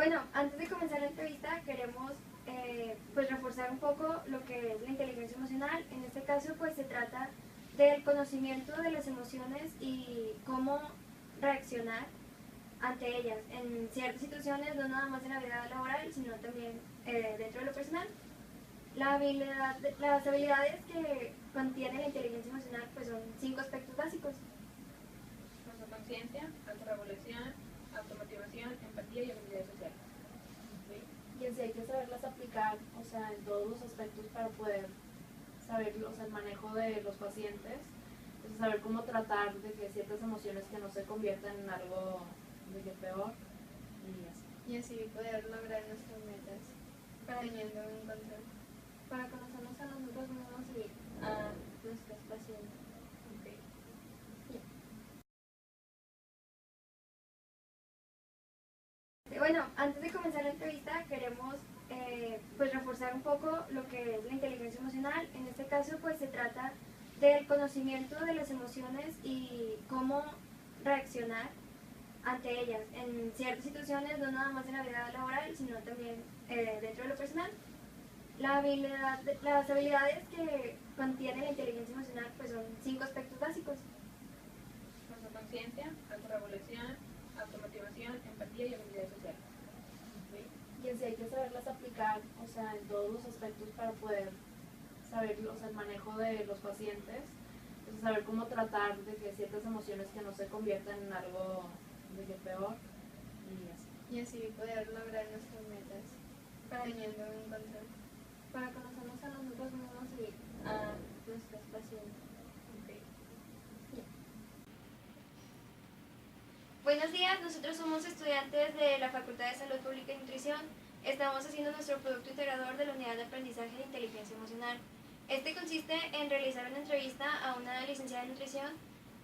Bueno, antes de comenzar la entrevista queremos pues reforzar un poco lo que es la inteligencia emocional. En este caso pues se trata del conocimiento de las emociones y cómo reaccionar ante ellas en ciertas situaciones, no nada más en la vida laboral, sino también dentro de lo personal. Las habilidades que contiene la inteligencia emocional pues son 5 aspectos básicos. Autoconciencia, autorregulación, automotivación, empatía y habilidad social. ¿Sí? Y en sí hay que saberlas aplicar, o sea, en todos los aspectos para poder saber, o sea, el manejo de los pacientes, o sea, saber cómo tratar de que ciertas emociones que no se conviertan en algo de que peor y así. Y así poder lograr nuestras metas teniendo un control. Para conocernos a nosotros mismos y a nuestros pacientes. Okay. Bueno, antes de comenzar la entrevista queremos pues reforzar un poco lo que es la inteligencia emocional. En este caso pues se trata del conocimiento de las emociones y cómo reaccionar ante ellas en ciertas situaciones, no nada más en la vida laboral, sino también dentro de lo personal. Las habilidades que contiene la inteligencia emocional pues son 5 aspectos básicos. Autoconciencia, autorregulación, automotivación, empatía y habilidad social. ¿Sí? Y en sí hay que saberlas aplicar, o sea, en todos los aspectos para poder saber, o sea, el manejo de los pacientes, o sea, saber cómo tratar de que ciertas emociones que no se conviertan en algo de que peor y así. Y así poder lograr nuestras metas teniendo un control. Para conocernos a nosotros mismos y a nuestros pacientes. Okay. Buenos días, nosotros somos estudiantes de la Facultad de Salud Pública y Nutrición. Estamos haciendo nuestro producto integrador de la Unidad de Aprendizaje de Inteligencia Emocional. Este consiste en realizar una entrevista a una licenciada en nutrición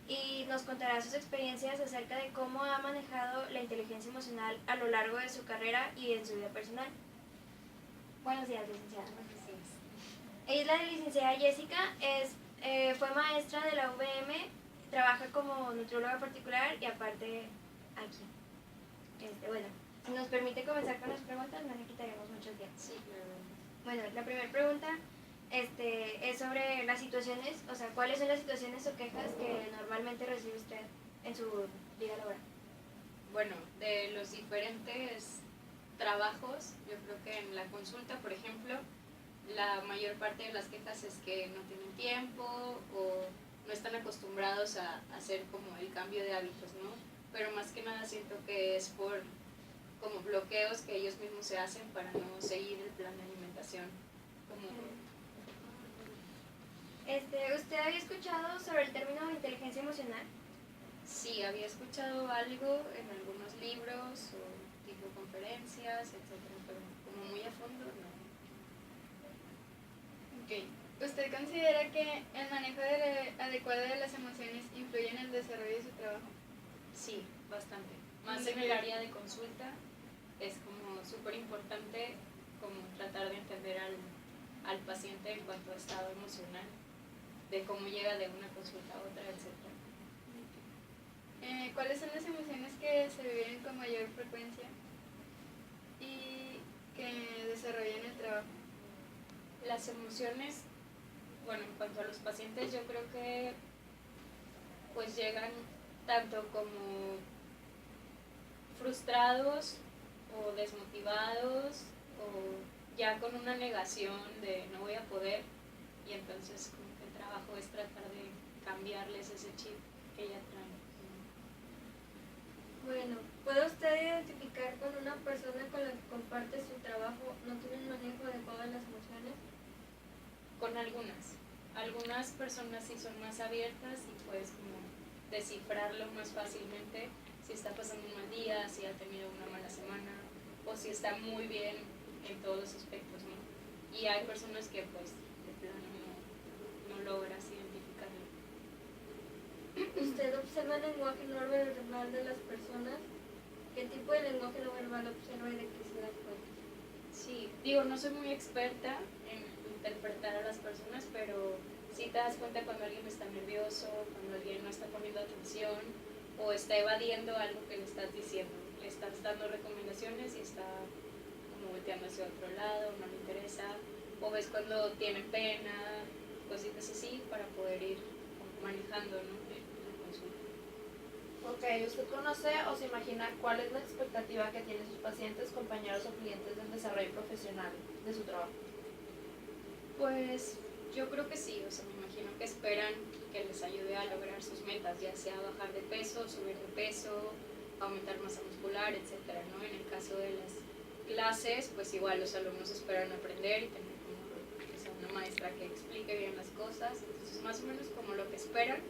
y nos contará sus experiencias acerca de cómo ha manejado la inteligencia emocional a lo largo de su carrera y en su vida personal. Buenos días, licenciada. Ella es la licenciada Jessica, fue maestra de la UVM, trabaja como nutrióloga particular y aparte aquí. Bueno, si nos permite comenzar con las preguntas, no le quitaremos mucho tiempo. Sí, claro. Bueno, la primera pregunta es sobre las situaciones, o sea, ¿cuáles son las situaciones o quejas que normalmente recibe usted en su vida laboral? Bueno, de los diferentes trabajos, yo creo que en la consulta, por ejemplo, la mayor parte de las quejas es que no tienen tiempo o no están acostumbrados a hacer como el cambio de hábitos, ¿no? Pero más que nada siento que es por como bloqueos que ellos mismos se hacen para no seguir el plan de alimentación. ¿Usted había escuchado sobre el término inteligencia emocional? Sí, había escuchado algo en algunos libros o tipo conferencias, etcétera, pero como muy a fondo no. Okay. ¿Usted considera que el manejo adecuado de las emociones influye en el desarrollo de su trabajo? Sí, bastante. Más en el área de consulta es como súper importante como tratar de entender al paciente en cuanto a estado emocional, de cómo llega de una consulta a otra, etc. ¿Cuáles son las emociones que se viven con mayor frecuencia y que desarrollan el trabajo? Las emociones, bueno, en cuanto a los pacientes, yo creo que pues llegan tanto como frustrados o desmotivados o ya con una negación de no voy a poder, y entonces como que el trabajo es tratar de cambiarles ese chip que ya traen. Bueno, ¿puede usted identificar con una persona con la que comparte su trabajo no tiene un manejo adecuado de las emociones? Con algunas personas sí son más abiertas y puedes como descifrarlo más fácilmente si está pasando un mal día, si ha tenido una mala semana o si está muy bien en todos los aspectos, ¿no? Y hay personas que pues de plano no logras identificarlo. ¿Usted observa el lenguaje no verbal de las personas? ¿Qué tipo de lenguaje no verbal observa y de qué se da cuenta? Sí, digo, no soy muy experta en interpretar a las personas, pero sí te das cuenta cuando alguien está nervioso, cuando alguien no está poniendo atención o está evadiendo algo que le estás diciendo, le está estás dando recomendaciones y está como volteando hacia otro lado, no le interesa, o ves cuando tiene pena, cositas así, para poder ir como manejando, ¿no? la consulta. Ok, ¿usted conoce o se imagina cuál es la expectativa que tienen sus pacientes, compañeros o clientes del desarrollo profesional de su trabajo? Pues yo creo que sí, o sea, me imagino que esperan que les ayude a lograr sus metas, ya sea bajar de peso, subir de peso, aumentar masa muscular, etcétera, ¿no? En el caso de las clases, pues igual los alumnos esperan aprender y tener como, o sea, una maestra que explique bien las cosas, entonces más o menos como lo que esperan,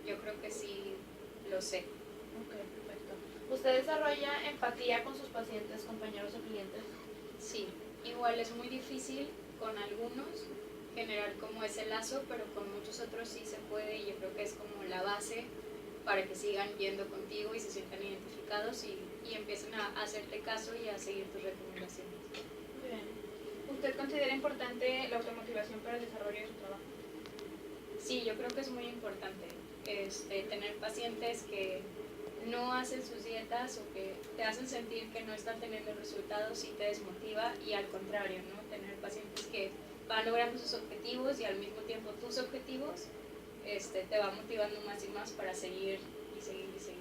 yo creo que sí lo sé. Ok, perfecto. ¿Usted desarrolla empatía con sus pacientes, compañeros o clientes? Sí, igual es muy difícil con algunos generar como ese lazo, pero con muchos otros sí se puede y yo creo que es como la base para que sigan yendo contigo y se sientan identificados y empiecen a hacerte caso y a seguir tus recomendaciones. Muy bien. ¿Usted considera importante la automotivación para el desarrollo de su trabajo? Sí, yo creo que es muy importante tener pacientes que no hacen sus dietas o que te hacen sentir que no están teniendo resultados y te desmotiva, y al contrario, ¿no? Tener pacientes que van logrando sus objetivos y al mismo tiempo tus objetivos te va motivando más y más para seguir y seguir y seguir.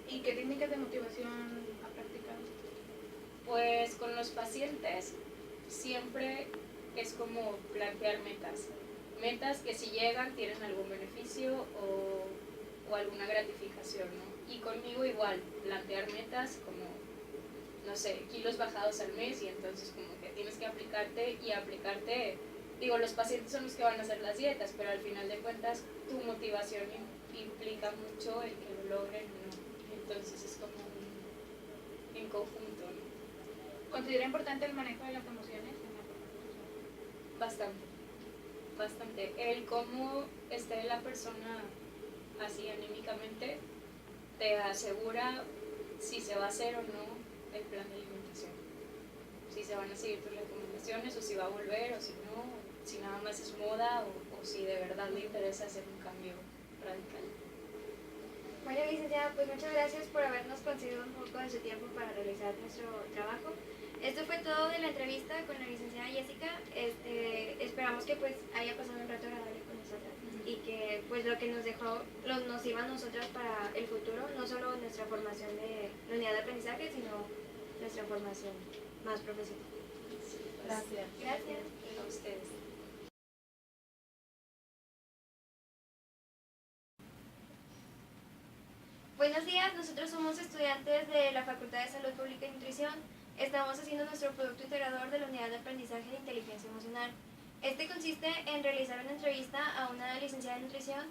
¿Y qué técnicas de motivación ha practicado? Pues con los pacientes siempre es como plantear metas. Metas que si llegan tienen algún beneficio o alguna gratificación, ¿no? Y conmigo igual, plantear metas como, no sé, kilos bajados al mes, y entonces como que tienes que aplicarte, digo, los pacientes son los que van a hacer las dietas, pero al final de cuentas tu motivación implica mucho el que lo logren o no. Entonces es como en conjunto, ¿no? ¿Considera importante el manejo de las emociones en la formación? Bastante. El cómo esté la persona así anímicamente te asegura si se va a hacer o no el plan de alimentación. Si se van a seguir tus recomendaciones o si va a volver o si no, si nada más es moda o si de verdad le interesa hacer un cambio radical. Bueno, licenciada, pues muchas gracias por habernos concedido un poco de su tiempo para realizar nuestro trabajo. Esto fue todo de la entrevista con la licenciada Jessica. Esperamos que pues haya pasado un rato agradable con nosotras y que pues lo que nos dejó nos sirva a nosotras para el futuro, no solo nuestra formación de la unidad de aprendizaje, sino nuestra formación más profesional. Sí, pues, Gracias. Gracias. a ustedes. Buenos días, nosotros somos estudiantes de la Facultad de Salud Pública y Nutrición. Estamos haciendo nuestro producto integrador de la unidad de aprendizaje de inteligencia emocional. Este consiste en realizar una entrevista a una licenciada en nutrición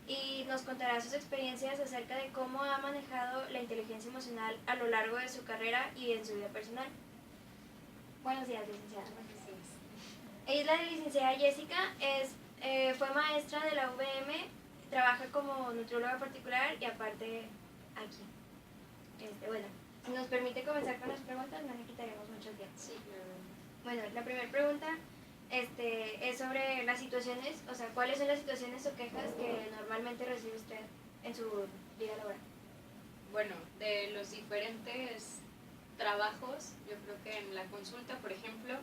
y nos contará sus experiencias acerca de cómo ha manejado la inteligencia emocional a lo largo de su carrera y en su vida personal. Buenos días, licenciada. Ella es la licenciada Jessica, fue maestra de la UVM, trabaja como nutrióloga particular y aparte aquí. Bueno, si nos permite comenzar con las preguntas, no le quitaremos mucho tiempo. Sí, claro. Bueno, la primera pregunta es sobre las situaciones, o sea, ¿cuáles son las situaciones o quejas que normalmente recibe usted en su vida laboral? Bueno, de los diferentes trabajos, yo creo que en la consulta, por ejemplo,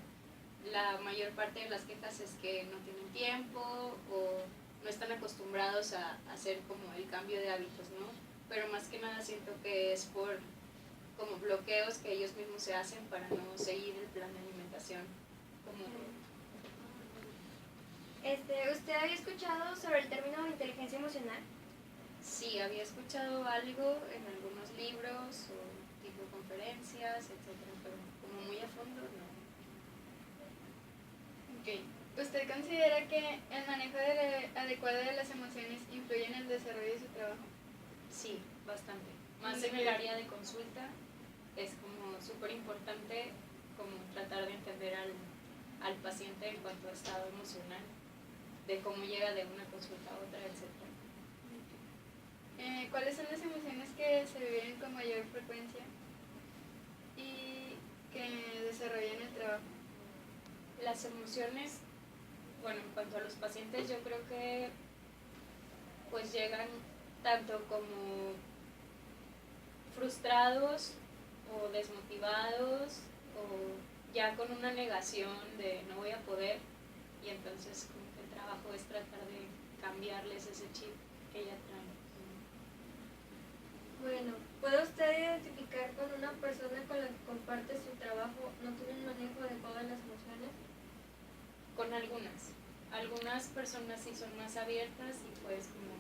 la mayor parte de las quejas es que no tienen tiempo o no están acostumbrados a hacer como el cambio de hábitos, ¿no? Pero más que nada siento que es por como bloqueos que ellos mismos se hacen para no seguir el plan de alimentación. ¿Usted había escuchado sobre el término inteligencia emocional? Sí, había escuchado algo en algunos libros o tipo conferencias, etcétera, pero como muy a fondo no. Ok. ¿Usted considera que el manejo adecuado de las emociones influye en el desarrollo de su trabajo? Sí, bastante. Más en el área de consulta es como súper importante como tratar de entender al paciente en cuanto a estado emocional, de cómo llega de una consulta a otra, etc. ¿Cuáles son las emociones que se viven con mayor frecuencia y que desarrollan el trabajo? Las emociones, bueno, en cuanto a los pacientes, yo creo que pues llegan tanto como frustrados o desmotivados o ya con una negación de no voy a poder, y entonces como que el trabajo es tratar de cambiarles ese chip que ya traen. Bueno, ¿puede usted identificar con una persona con la que comparte su trabajo no tiene un manejo adecuado de las emociones? Con algunas personas sí son más abiertas y puedes como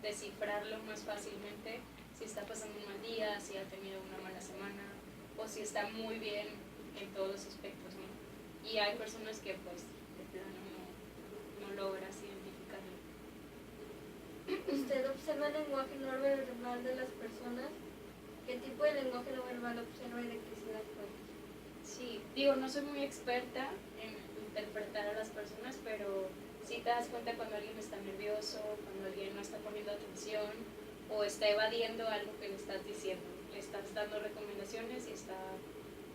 descifrarlo más fácilmente si está pasando un mal día, si ha tenido una mala semana o si está muy bien en todos los aspectos, ¿no? Y hay personas que pues de plano no logras identificarlo. ¿Usted observa el lenguaje no verbal de las personas? ¿Qué tipo de lenguaje no verbal observa y de qué se da cuenta? Sí, digo, no soy muy experta en interpretar a las personas, pero sí te das cuenta cuando alguien está nervioso, cuando alguien no está poniendo atención o está evadiendo algo que le estás diciendo. Le estás dando recomendaciones y está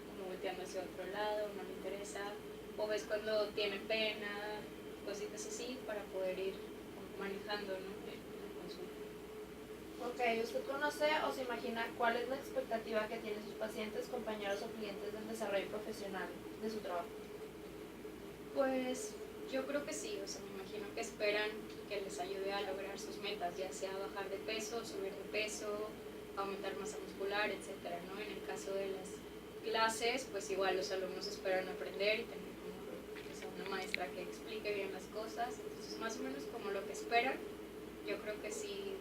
como volteando hacia otro lado, no le interesa, o ves cuando tiene pena, cositas así para poder ir manejando, ¿no? el consulta. Ok, ¿usted conoce o se imagina cuál es la expectativa que tienen sus pacientes, compañeros o clientes del desarrollo profesional de su trabajo? Pues yo creo que sí, o sea, me imagino que esperan que les ayude a lograr sus metas, ya sea bajar de peso, subir de peso, aumentar masa muscular, etcétera, ¿no? En el caso de las clases, pues igual los alumnos esperan aprender y tener como que sea una maestra que explique bien las cosas, entonces más o menos como lo que esperan, yo creo que sí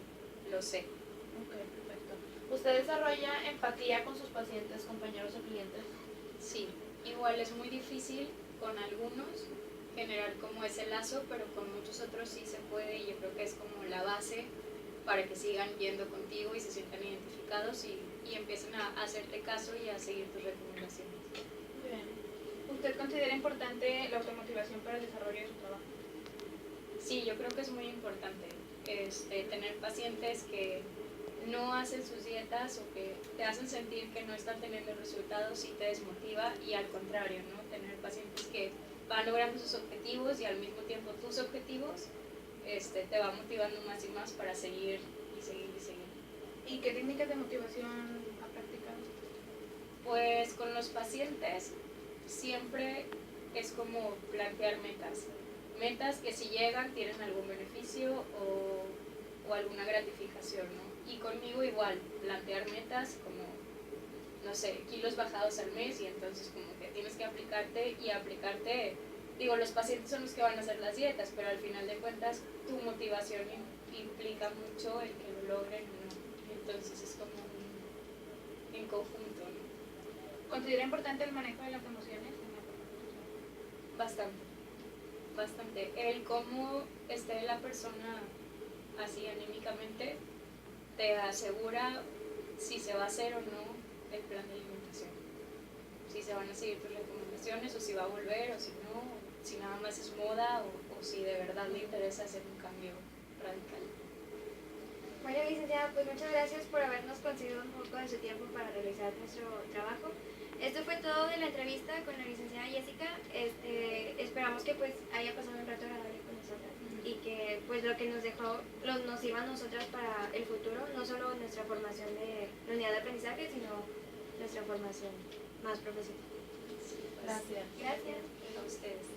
lo sé. Ok, perfecto. ¿Usted desarrolla empatía con sus pacientes, compañeros o clientes? Sí, igual es muy difícil con algunos generar como ese lazo, pero con muchos otros sí se puede y yo creo que es como la base para que sigan yendo contigo y se sientan identificados y empiecen a hacerte caso y a seguir tus recomendaciones. Bien. ¿Usted considera importante la automotivación para el desarrollo de su trabajo? Sí, yo creo que es muy importante tener pacientes que no hacen sus dietas o que te hacen sentir que no están teniendo resultados y te desmotiva, y al contrario, ¿no? Tener pacientes que van logrando sus objetivos y al mismo tiempo tus objetivos te va motivando más y más para seguir y seguir y seguir. ¿Y qué técnicas de motivación ha practicado? Pues con los pacientes siempre es como plantear metas que si llegan tienen algún beneficio o alguna gratificación, ¿no? Y conmigo igual, plantear metas como, no sé, kilos bajados al mes, y entonces como que tienes que aplicarte, digo, los pacientes son los que van a hacer las dietas, pero al final de cuentas tu motivación implica mucho el que lo logren o no, entonces es como en conjunto, ¿no? ¿Considera importante el manejo de las emociones en la formación? Bastante. El cómo esté la persona así anímicamente te asegura si se va a hacer o no el plan de alimentación, si se van a seguir tus recomendaciones o si va a volver o si no, si nada más es moda o si de verdad le interesa hacer un cambio radical. Bueno, licenciada, pues muchas gracias por habernos concedido un poco de su tiempo para realizar nuestro trabajo. Esto fue todo de la entrevista con la licenciada Jessica. Esperamos que pues haya pasado un rato agradable con nosotras y que pues lo que nos dejó nos sirva a nosotras para el futuro, no solo nuestra formación de la unidad de aprendizaje, sino nuestra formación más profesional. Sí, pues, Gracias. Gracias. a ustedes.